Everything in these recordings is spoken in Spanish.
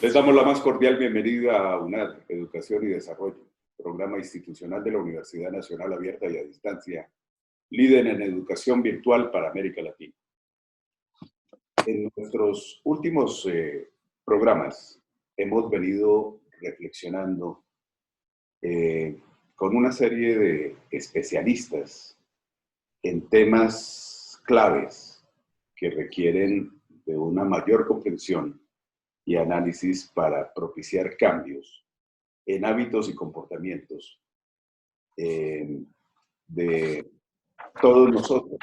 Les damos la más cordial bienvenida a UNAD, Educación y Desarrollo, programa institucional de la Universidad Nacional Abierta y a Distancia, líder en educación virtual para América Latina. En nuestros últimos programas hemos venido reflexionando con una serie de especialistas en temas claves que requieren de una mayor comprensión y análisis para propiciar cambios en hábitos y comportamientos de todos nosotros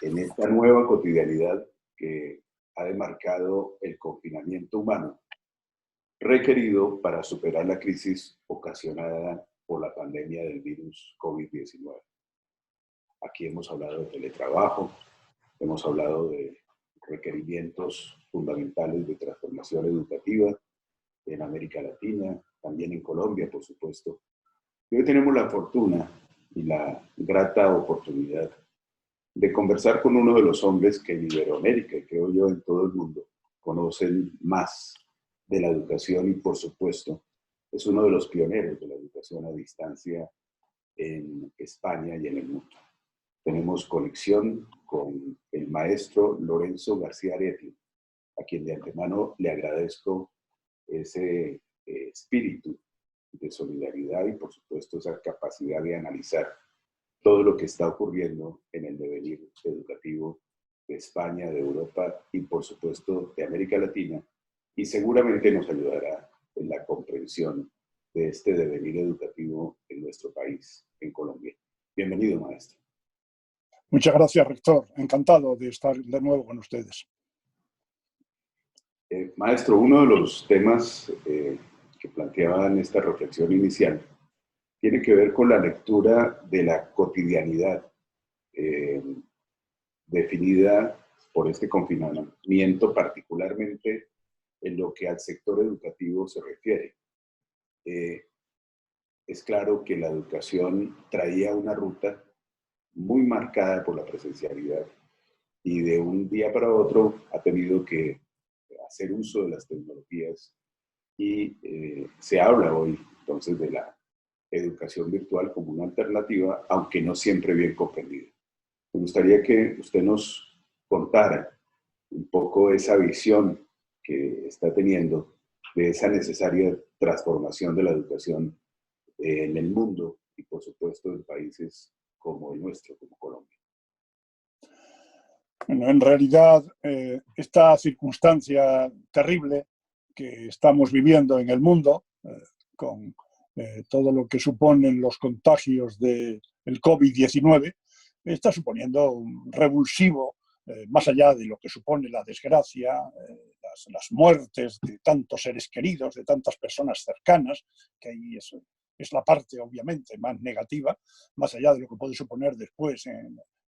en esta nueva cotidianidad que ha demarcado el confinamiento humano requerido para superar la crisis ocasionada por la pandemia del virus COVID-19. Aquí hemos hablado de teletrabajo, hemos hablado de requerimientos fundamentales de transformación educativa en América Latina, también en Colombia, por supuesto. Y hoy tenemos la fortuna y la grata oportunidad de conversar con uno de los hombres que en Iberoamérica, y creo yo en todo el mundo, conocen más de la educación y, por supuesto, es uno de los pioneros de la educación a distancia en España y en el mundo. Tenemos conexión con el maestro Lorenzo García Aretia, a quien de antemano le agradezco ese espíritu de solidaridad y, por supuesto, esa capacidad de analizar todo lo que está ocurriendo en el devenir educativo de España, de Europa y, por supuesto, de América Latina, y seguramente nos ayudará en la comprensión de este devenir educativo en nuestro país, en Colombia. Bienvenido, maestro. Muchas gracias, rector. Encantado de estar de nuevo con ustedes. Maestro, uno de los temas que planteaba en esta reflexión inicial tiene que ver con la lectura de la cotidianidad definida por este confinamiento, particularmente en lo que al sector educativo se refiere. Es claro que la educación traía una ruta muy marcada por la presencialidad y de un día para otro ha tenido que hacer uso de las tecnologías y se habla hoy entonces de la educación virtual como una alternativa, aunque no siempre bien comprendida. Me gustaría que usted nos contara un poco esa visión que está teniendo de esa necesaria transformación de la educación en el mundo y, por supuesto, en países como el nuestro, como Colombia. Bueno, en realidad, esta circunstancia terrible que estamos viviendo en el mundo, con todo lo que suponen los contagios del COVID-19, está suponiendo un revulsivo, más allá de lo que supone la desgracia, las muertes de tantos seres queridos, de tantas personas cercanas, que ahí es la parte obviamente más negativa, más allá de lo que puede suponer después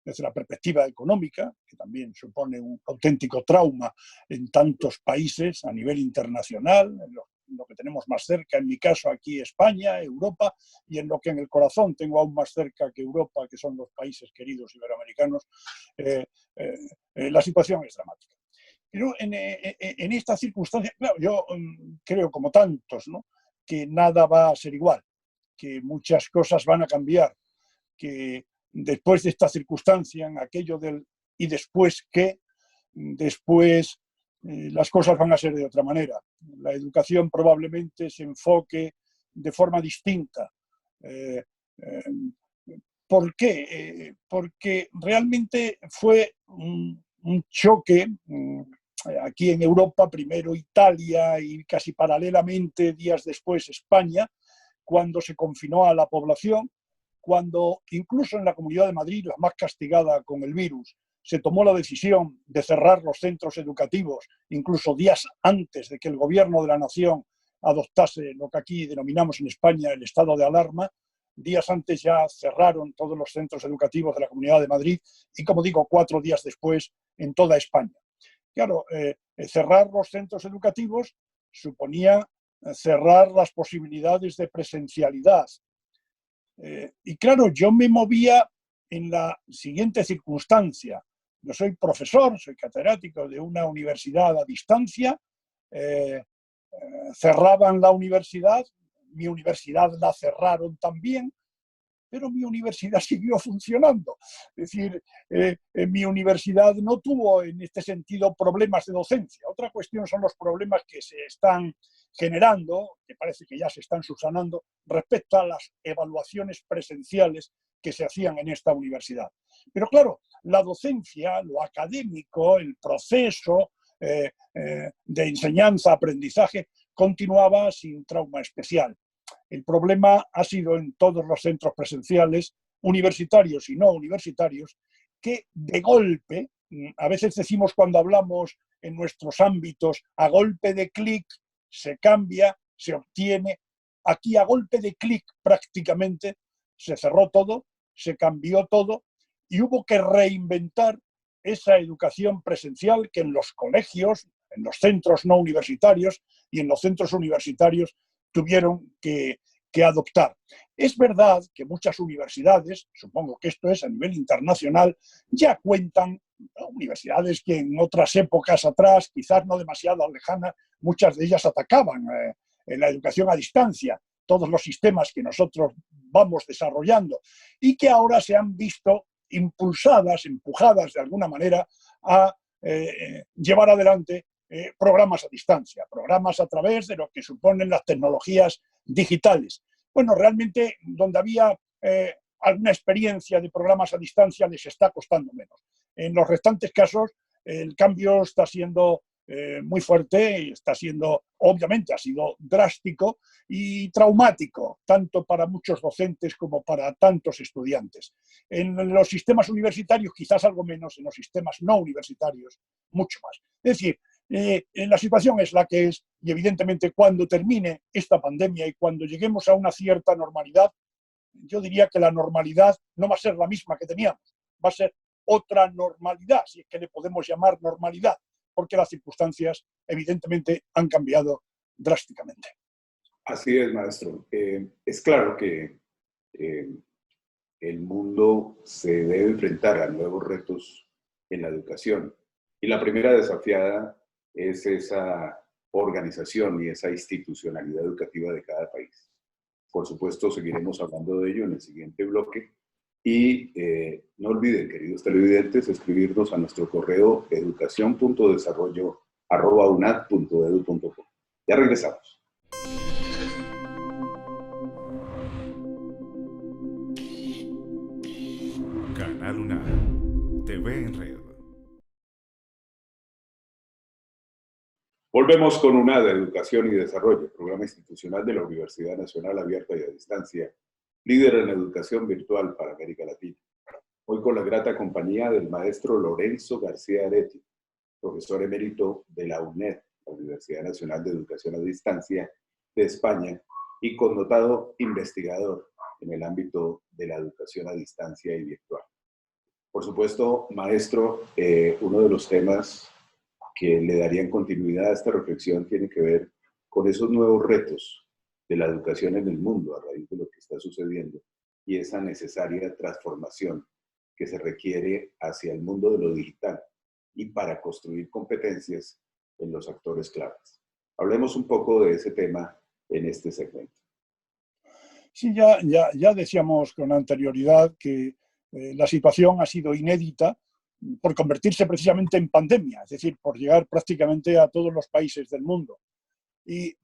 desde la perspectiva económica, que también supone un auténtico trauma en tantos países a nivel internacional, en lo que tenemos más cerca, en mi caso aquí España, Europa, y en lo que en el corazón tengo aún más cerca que Europa, que son los países queridos iberoamericanos, la situación es dramática. Pero en esta circunstancia, claro, yo creo como tantos, ¿no?, que nada va a ser igual, que muchas cosas van a cambiar, que después de esta circunstancia, en aquello del y después qué, después las cosas van a ser de otra manera. La educación probablemente se enfoque de forma distinta. ¿Por qué? Porque realmente fue un choque aquí en Europa, primero Italia y casi paralelamente días después España, cuando se confinó a la población, cuando incluso en la Comunidad de Madrid, la más castigada con el virus, se tomó la decisión de cerrar los centros educativos, incluso días antes de que el gobierno de la nación adoptase lo que aquí denominamos en España el estado de alarma. Días antes ya cerraron todos los centros educativos de la Comunidad de Madrid y, como digo, 4 días después en toda España. Claro, cerrar los centros educativos suponía cerrar las posibilidades de presencialidad. Y claro, yo me movía en la siguiente circunstancia. Yo soy profesor, soy catedrático de una universidad a distancia, cerraban la universidad, mi universidad la cerraron también, pero mi universidad siguió funcionando. Es decir, mi universidad no tuvo en este sentido problemas de docencia. Otra cuestión son los problemas que se están generando, que parece que ya se están subsanando, respecto a las evaluaciones presenciales que se hacían en esta universidad. Pero claro, la docencia, lo académico, el proceso de enseñanza-aprendizaje continuaba sin trauma especial. El problema ha sido en todos los centros presenciales, universitarios y no universitarios, que de golpe, a veces decimos cuando hablamos en nuestros ámbitos, a golpe de clic se cambia, se obtiene. Aquí a golpe de clic prácticamente se cerró todo, se cambió todo y hubo que reinventar esa educación presencial que en los colegios, en los centros no universitarios y en los centros universitarios tuvieron que adoptar. Es verdad que muchas universidades, supongo que esto es a nivel internacional, ya cuentan, ¿no?, universidades que en otras épocas atrás, quizás no demasiado lejanas, muchas de ellas atacaban la educación a distancia, todos los sistemas que nosotros vamos desarrollando y que ahora se han visto impulsadas, empujadas de alguna manera a llevar adelante programas a distancia, programas a través de lo que suponen las tecnologías digitales. Bueno, realmente donde había alguna experiencia de programas a distancia les está costando menos. En los restantes casos el cambio está siendo muy fuerte y está siendo, obviamente, ha sido drástico y traumático, tanto para muchos docentes como para tantos estudiantes. En los sistemas universitarios quizás algo menos, en los sistemas no universitarios mucho más. Es decir, la situación es la que es y evidentemente cuando termine esta pandemia y cuando lleguemos a una cierta normalidad, yo diría que la normalidad no va a ser la misma que teníamos, va a ser otra normalidad, si es que le podemos llamar normalidad, porque las circunstancias evidentemente han cambiado drásticamente. Así es, maestro. Es claro que el mundo se debe enfrentar a nuevos retos en la educación. Y la primera desafiada es esa organización y esa institucionalidad educativa de cada país. Por supuesto, seguiremos hablando de ello en el siguiente bloque. Y no olviden, queridos televidentes, escribirnos a nuestro correo educacion.desarrollo@unad.edu.co. Ya regresamos. Canal UNAD, TV en red. Volvemos con UNAD, Educación y Desarrollo, programa institucional de la Universidad Nacional Abierta y a Distancia, líder en educación virtual para América Latina. Hoy con la grata compañía del maestro Lorenzo García Areti, profesor emérito de la UNED, la Universidad Nacional de Educación a Distancia de España, y connotado investigador en el ámbito de la educación a distancia y virtual. Por supuesto, maestro, uno de los temas que le darían continuidad a esta reflexión tiene que ver con esos nuevos retos de la educación en el mundo a raíz de lo que está sucediendo y esa necesaria transformación que se requiere hacia el mundo de lo digital y para construir competencias en los actores claves. Hablemos un poco de ese tema en este segmento. Sí, ya decíamos con anterioridad que la situación ha sido inédita por convertirse precisamente en pandemia, es decir, por llegar prácticamente a todos los países del mundo. Y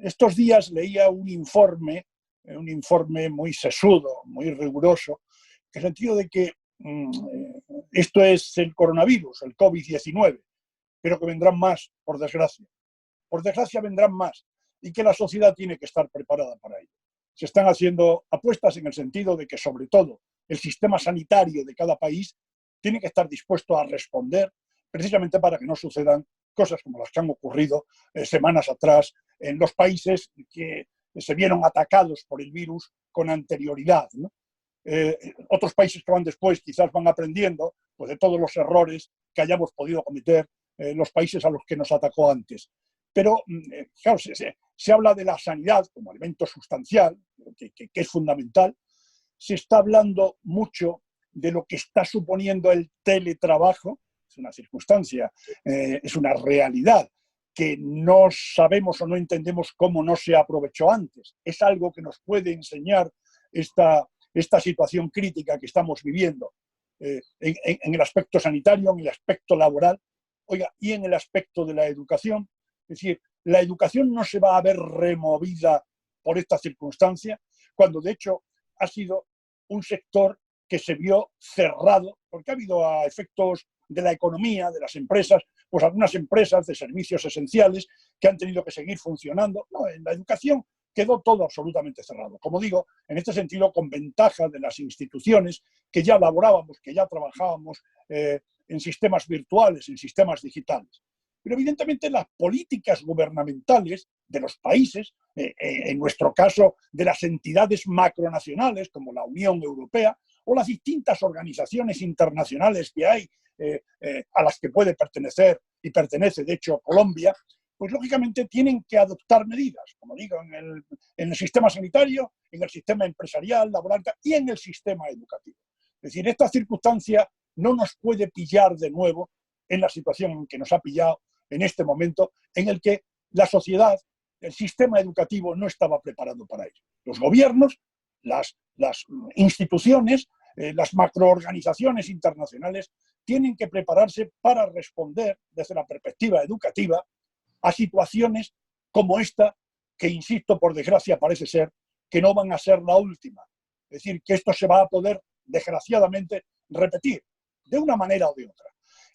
estos días leía un informe muy sesudo, muy riguroso, en el sentido de que esto es el coronavirus, el COVID-19, pero que vendrán más, por desgracia. Por desgracia vendrán más y que la sociedad tiene que estar preparada para ello. Se están haciendo apuestas en el sentido de que, sobre todo, el sistema sanitario de cada país tiene que estar dispuesto a responder precisamente para que no sucedan cosas como las que han ocurrido semanas atrás en los países que se vieron atacados por el virus con anterioridad, ¿no? Otros países que van después quizás van aprendiendo pues, de todos los errores que hayamos podido cometer los países a los que nos atacó antes. Pero, claro, se habla de la sanidad como elemento sustancial, que es fundamental. Se está hablando mucho de lo que está suponiendo el teletrabajo. Es una circunstancia, es una realidad que no sabemos o no entendemos cómo no se aprovechó antes. Es algo que nos puede enseñar esta situación crítica que estamos viviendo en el aspecto sanitario, en el aspecto laboral, oiga, y en el aspecto de la educación. Es decir, la educación no se va a ver removida por esta circunstancia, cuando de hecho ha sido un sector que se vio cerrado, porque ha habido a efectos de la economía, de las empresas, pues algunas empresas de servicios esenciales que han tenido que seguir funcionando. No, en la educación quedó todo absolutamente cerrado. Como digo, en este sentido, con ventaja de las instituciones que ya laborábamos, que ya trabajábamos en sistemas virtuales, en sistemas digitales. Pero evidentemente las políticas gubernamentales de los países, en nuestro caso de las entidades macronacionales como la Unión Europea o las distintas organizaciones internacionales que hay a las que puede pertenecer y pertenece de hecho Colombia, pues lógicamente tienen que adoptar medidas, como digo, en el sistema sanitario, en el sistema empresarial, laboral y en el sistema educativo. Es decir, esta circunstancia no nos puede pillar de nuevo en la situación en que nos ha pillado en este momento, en el que la sociedad, el sistema educativo no estaba preparado para ello. Los gobiernos, las instituciones, las macroorganizaciones internacionales tienen que prepararse para responder desde la perspectiva educativa a situaciones como esta, que, insisto, por desgracia parece ser que no van a ser la última. Es decir, que esto se va a poder, desgraciadamente, repetir de una manera o de otra.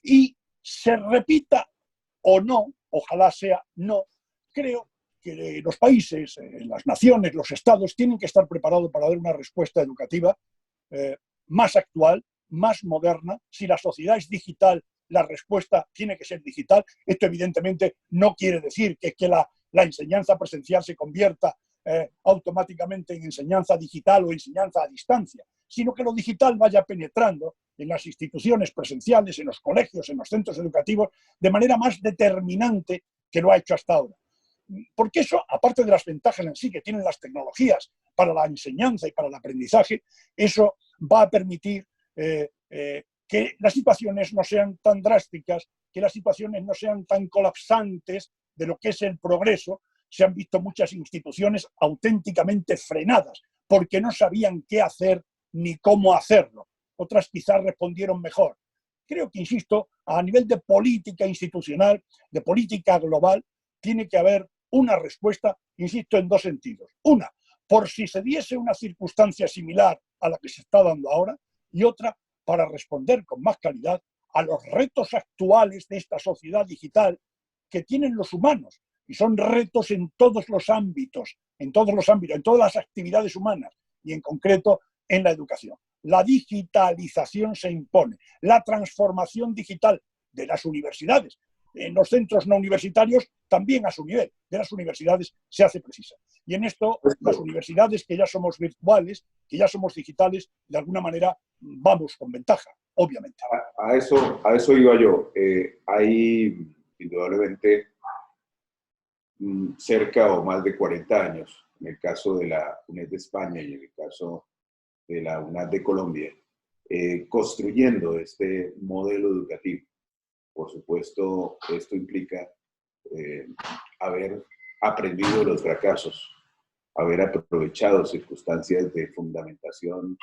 Y se repita o no, ojalá sea no, creo que los países, las naciones, los estados tienen que estar preparados para dar una respuesta educativa más actual, más moderna. Si la sociedad es digital, la respuesta tiene que ser digital. Esto evidentemente no quiere decir que la enseñanza presencial se convierta automáticamente en enseñanza digital o enseñanza a distancia, sino que lo digital vaya penetrando en las instituciones presenciales, en los colegios, en los centros educativos, de manera más determinante que lo ha hecho hasta ahora. Porque eso, aparte de las ventajas en sí que tienen las tecnologías para la enseñanza y para el aprendizaje, eso va a permitir que las situaciones no sean tan drásticas, que las situaciones no sean tan colapsantes de lo que es el progreso. Se han visto muchas instituciones auténticamente frenadas porque no sabían qué hacer ni cómo hacerlo. Otras quizás respondieron mejor. Creo que, insisto, a nivel de política institucional, de política global, tiene que haber una respuesta, insisto, en dos sentidos. Una, por si se diese una circunstancia similar a la que se está dando ahora, y otra, para responder con más calidad a los retos actuales de esta sociedad digital que tienen los humanos, y son retos en todos los ámbitos, en todas las actividades humanas, y en concreto en la educación. La digitalización se impone, la transformación digital de las universidades, en los centros no universitarios también a su nivel, de las universidades se hace precisa. Y en esto, las universidades que ya somos virtuales, que ya somos digitales, de alguna manera vamos con ventaja, obviamente. A eso iba yo. Hay indudablemente cerca o más de 40 años, en el caso de la UNED de España y en el caso de la UNAD de Colombia, construyendo este modelo educativo. Por supuesto, esto implica haber aprendido de los fracasos, haber aprovechado circunstancias de fundamentación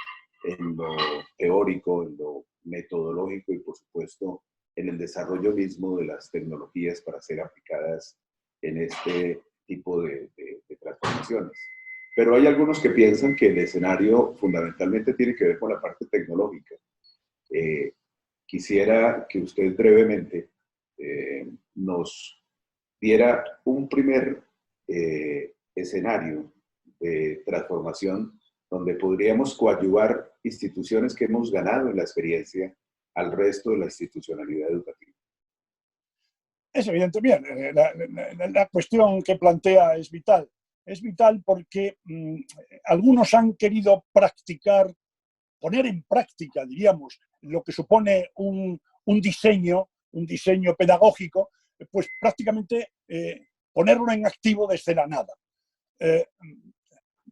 en lo teórico, en lo metodológico y, por supuesto, en el desarrollo mismo de las tecnologías para ser aplicadas en este tipo de transformaciones. Pero hay algunos que piensan que el escenario fundamentalmente tiene que ver con la parte tecnológica. Quisiera que usted brevemente nos diera un primer escenario de transformación donde podríamos coadyuvar instituciones que hemos ganado en la experiencia al resto de la institucionalidad educativa. Es evidente, bien, la cuestión que plantea es vital. Es vital porque algunos han querido poner en práctica, diríamos, lo que supone un diseño pedagógico, pues prácticamente ponerlo en activo desde la nada.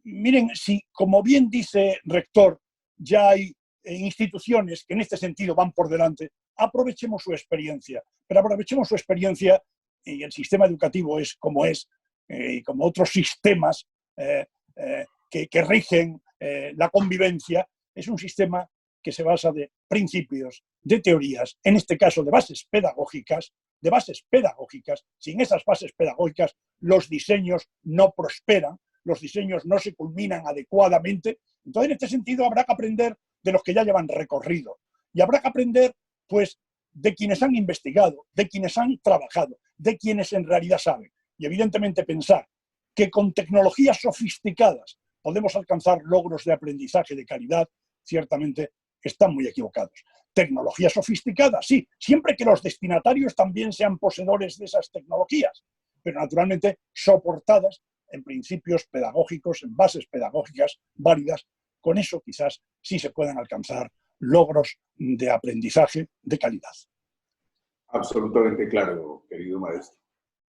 Miren, si, como bien dice Rector, ya hay instituciones que en este sentido van por delante, aprovechemos su experiencia, pero aprovechemos su experiencia y el sistema educativo es, y como otros sistemas que rigen la convivencia, es un sistema que se basa de principios, de teorías, en este caso de bases pedagógicas. Sin esas bases pedagógicas, los diseños no prosperan, los diseños no se culminan adecuadamente. Entonces, en este sentido, habrá que aprender de los que ya llevan recorrido. Y habrá que aprender, pues, de quienes han investigado, de quienes han trabajado, de quienes en realidad saben. Y, evidentemente, pensar que con tecnologías sofisticadas podemos alcanzar logros de aprendizaje de calidad, ciertamente están muy equivocados. Tecnologías sofisticadas, sí, siempre que los destinatarios también sean poseedores de esas tecnologías, pero naturalmente soportadas en principios pedagógicos, en bases pedagógicas válidas. Con eso quizás sí se puedan alcanzar logros de aprendizaje de calidad. Absolutamente claro, querido maestro.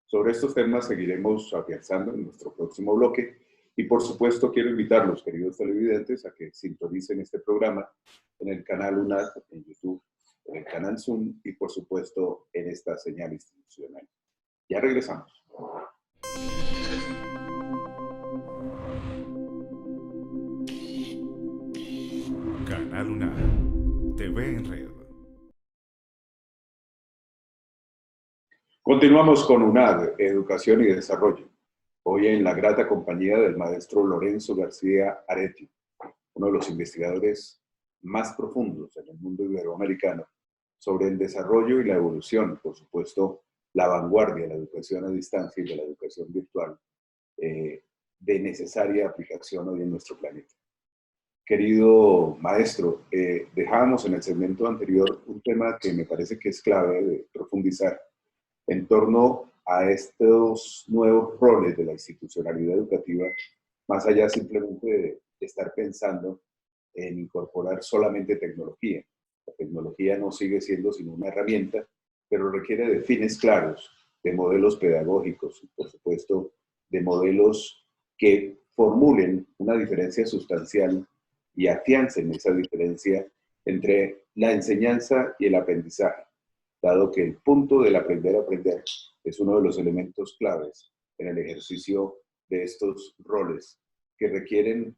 Sobre estos temas seguiremos afianzando en nuestro próximo bloque y, por supuesto, quiero invitarlos, queridos televidentes, a que sintonicen este programa en el canal UNAD, en YouTube, en el canal Zoom y, por supuesto, en esta señal institucional. Ya regresamos. Canal UNAD, TV en Red. Continuamos con UNAD, Educación y Desarrollo. Hoy en la grata compañía del maestro Lorenzo García Areti, uno de los investigadores más profundos en el mundo iberoamericano sobre el desarrollo y la evolución, por supuesto, la vanguardia de la educación a distancia y de la educación virtual, de necesaria aplicación hoy en nuestro planeta. Querido maestro, dejábamos en el segmento anterior un tema que me parece que es clave de profundizar en torno a estos nuevos roles de la institucionalidad educativa, más allá simplemente de estar pensando en incorporar solamente tecnología. La tecnología no sigue siendo sino una herramienta, pero requiere de fines claros, de modelos pedagógicos y, por supuesto, de modelos que formulen una diferencia sustancial y afiancen esa diferencia entre la enseñanza y el aprendizaje, dado que el punto del aprender a aprender es uno de los elementos claves en el ejercicio de estos roles que requieren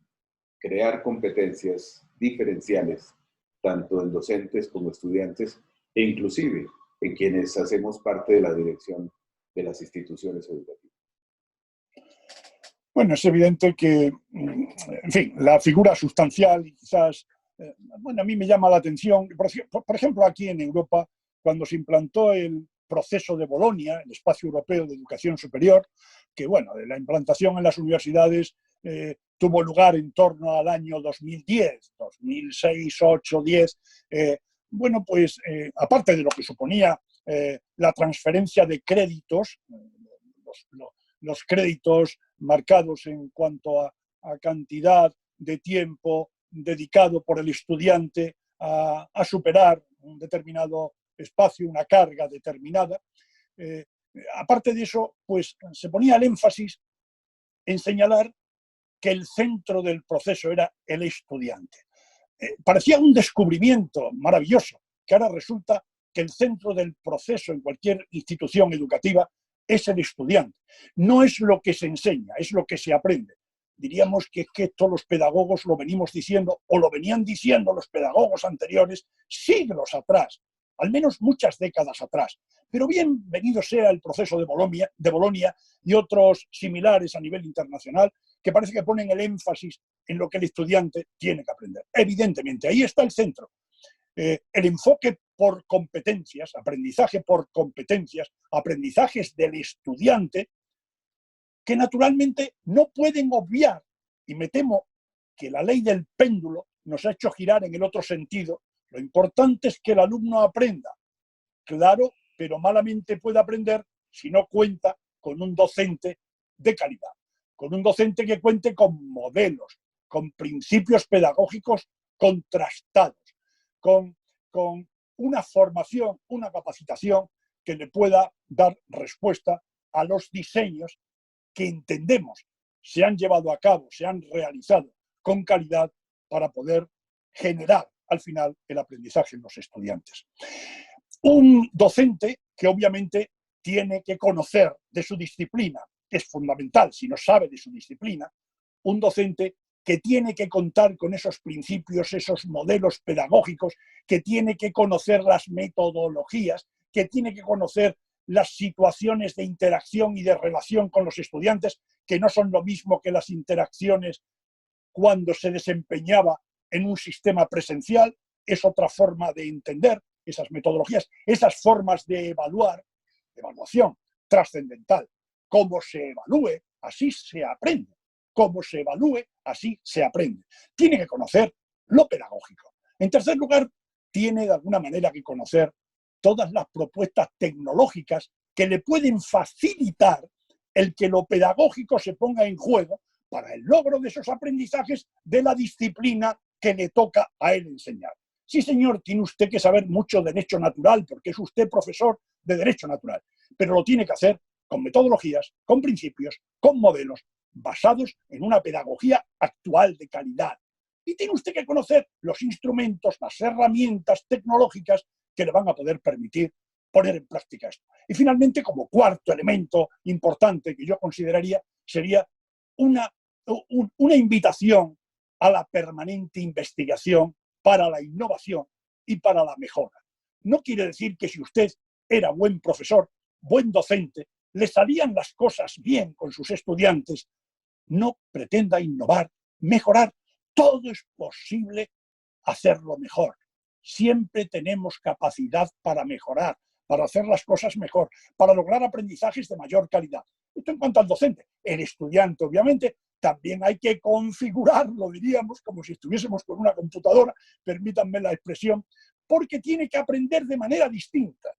crear competencias diferenciales, tanto en docentes como estudiantes, e inclusive en quienes hacemos parte de la dirección de las instituciones educativas. Bueno, es evidente que, en fin, la figura sustancial y quizás, bueno, a mí me llama la atención, por ejemplo, aquí en Europa, cuando se implantó el proceso de Bolonia, el Espacio Europeo de Educación Superior, que, bueno, la implantación en las universidades tuvo lugar en torno al año 2010, 2006, 8, 10. Bueno, pues, aparte de lo que suponía la transferencia de créditos, los créditos marcados en cuanto a cantidad de tiempo dedicado por el estudiante a superar un determinado espacio, una carga determinada. Aparte de eso, pues se ponía el énfasis en señalar que el centro del proceso era el estudiante. Parecía un descubrimiento maravilloso, que ahora resulta que el centro del proceso en cualquier institución educativa es el estudiante. No es lo que se enseña, es lo que se aprende. Diríamos que esto los pedagogos lo venimos diciendo, o lo venían diciendo los pedagogos anteriores siglos atrás, al menos muchas décadas atrás. Pero bienvenido sea el proceso de Bolonia y otros similares a nivel internacional, que parece que ponen el énfasis en lo que el estudiante tiene que aprender. Evidentemente, ahí está el centro. El enfoque por competencias, aprendizaje por competencias, aprendizajes del estudiante, que naturalmente no pueden obviar, y me temo que la ley del péndulo nos ha hecho girar en el otro sentido. Lo importante es que el alumno aprenda, claro, pero malamente puede aprender si no cuenta con un docente de calidad, con un docente que cuente con modelos, con principios pedagógicos contrastados, con una formación, una capacitación que le pueda dar respuesta a los diseños que entendemos se han llevado a cabo, se han realizado con calidad para poder generar al final el aprendizaje en los estudiantes. Un docente que obviamente tiene que conocer de su disciplina, que es fundamental si no sabe de su disciplina, un docente que tiene que contar con esos principios, esos modelos pedagógicos, que tiene que conocer las metodologías, que tiene que conocer las situaciones de interacción y de relación con los estudiantes, que no son lo mismo que las interacciones cuando se desempeñaba en un sistema presencial. Es otra forma de entender esas metodologías, esas formas de evaluar, evaluación trascendental. Cómo se evalúe, así se aprende. Cómo se evalúe, así se aprende. Tiene que conocer lo pedagógico. En tercer lugar, tiene de alguna manera que conocer todas las propuestas tecnológicas que le pueden facilitar el que lo pedagógico se ponga en juego para el logro de esos aprendizajes de la disciplina que le toca a él enseñar. Sí, señor, tiene usted que saber mucho derecho natural, porque es usted profesor de derecho natural, pero lo tiene que hacer con metodologías, con principios, con modelos, basados en una pedagogía actual de calidad. Y tiene usted que conocer los instrumentos, las herramientas tecnológicas que le van a poder permitir poner en práctica esto. Y finalmente, como cuarto elemento importante que yo consideraría, sería una invitación a la permanente investigación para la innovación y para la mejora. No quiere decir que si usted era buen profesor, buen docente, le salían las cosas bien con sus estudiantes, no pretenda innovar, mejorar. Todo es posible hacerlo mejor. Siempre tenemos capacidad para mejorar, para hacer las cosas mejor, para lograr aprendizajes de mayor calidad. Esto en cuanto al docente. El estudiante, obviamente, también hay que configurarlo, diríamos, como si estuviésemos con una computadora, permítanme la expresión, porque tiene que aprender de manera distinta.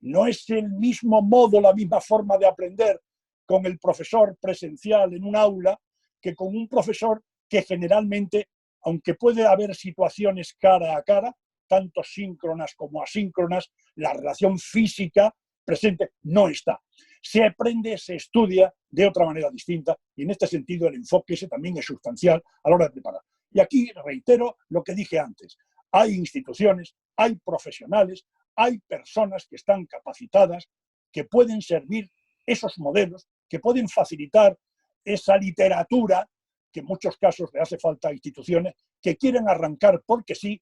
No es el mismo modo, la misma forma de aprender con el profesor presencial en un aula que con un profesor que generalmente, aunque puede haber situaciones cara a cara, tanto síncronas como asíncronas, la relación física presente no está. Se aprende, se estudia de otra manera distinta y en este sentido el enfoque ese también es sustancial a la hora de preparar. Y aquí reitero lo que dije antes. Hay instituciones, hay profesionales, hay personas que están capacitadas, que pueden servir esos modelos, que pueden facilitar esa literatura, que en muchos casos le hace falta a instituciones que quieren arrancar porque sí,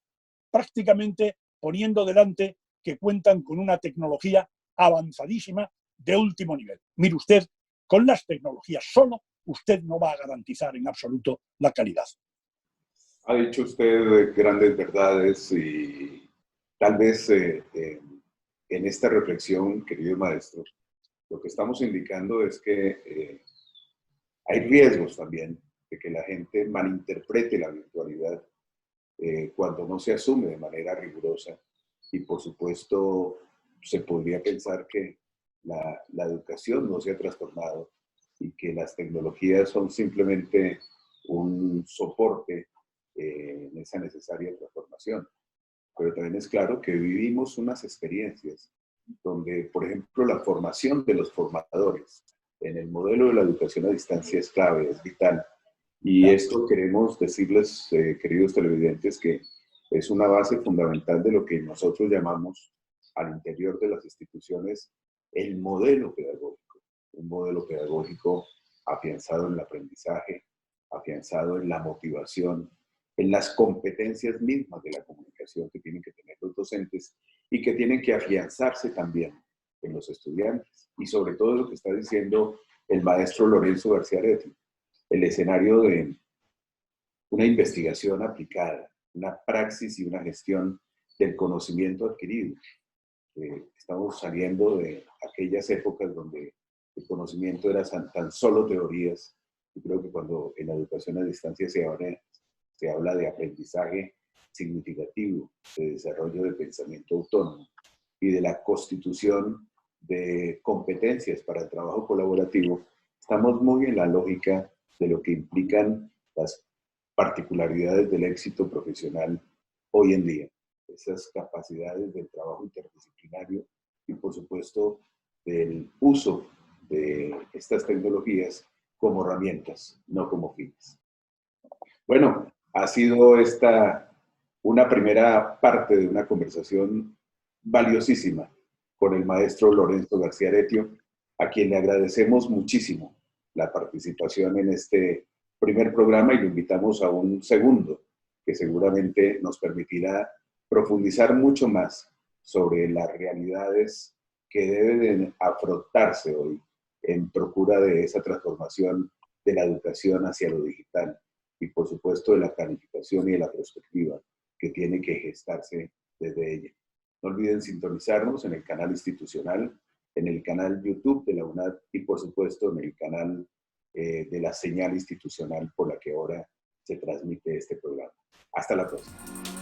prácticamente poniendo delante que cuentan con una tecnología avanzadísima de último nivel. Mire usted, con las tecnologías solo, usted no va a garantizar en absoluto la calidad. Ha dicho usted grandes verdades y tal vez en esta reflexión, querido maestro, lo que estamos indicando es que hay riesgos también de que la gente malinterprete la virtualidad cuando no se asume de manera rigurosa. Y por supuesto, se podría pensar que la educación no se ha transformado y que las tecnologías son simplemente un soporte en esa necesaria transformación. Pero también es claro que vivimos unas experiencias donde, por ejemplo, la formación de los formadores en el modelo de la educación a distancia es clave, es vital. Y esto queremos decirles, queridos televidentes, que es una base fundamental de lo que nosotros llamamos al interior de las instituciones el modelo pedagógico. Un modelo pedagógico afianzado en el aprendizaje, afianzado en la motivación, en las competencias mismas de la comunicación que tienen que tener los docentes y que tienen que afianzarse también en los estudiantes. Y sobre todo lo que está diciendo el maestro Lorenzo García Aretin, el escenario de una investigación aplicada, una praxis y una gestión del conocimiento adquirido. Estamos saliendo de aquellas épocas donde el conocimiento era tan solo teorías. Yo creo que cuando en la educación a distancia se habla de aprendizaje significativo, de desarrollo de pensamiento autónomo y de la constitución de competencias para el trabajo colaborativo, estamos muy en la lógica de lo que implican las particularidades del éxito profesional hoy en día. Esas capacidades del trabajo interdisciplinario y, por supuesto, del uso de estas tecnologías como herramientas, no como fines. Bueno, ha sido esta una primera parte de una conversación valiosísima con el maestro Lorenzo García Aretio, a quien le agradecemos muchísimo la participación en este primer programa y lo invitamos a un segundo, que seguramente nos permitirá profundizar mucho más sobre las realidades que deben afrontarse hoy en procura de esa transformación de la educación hacia lo digital y, por supuesto, de la planificación y de la perspectiva que tiene que gestarse desde ella. No olviden sintonizarnos en el canal institucional, en el canal YouTube de la UNAD y, por supuesto, en el canal de la señal institucional por la que ahora se transmite este programa. Hasta la próxima.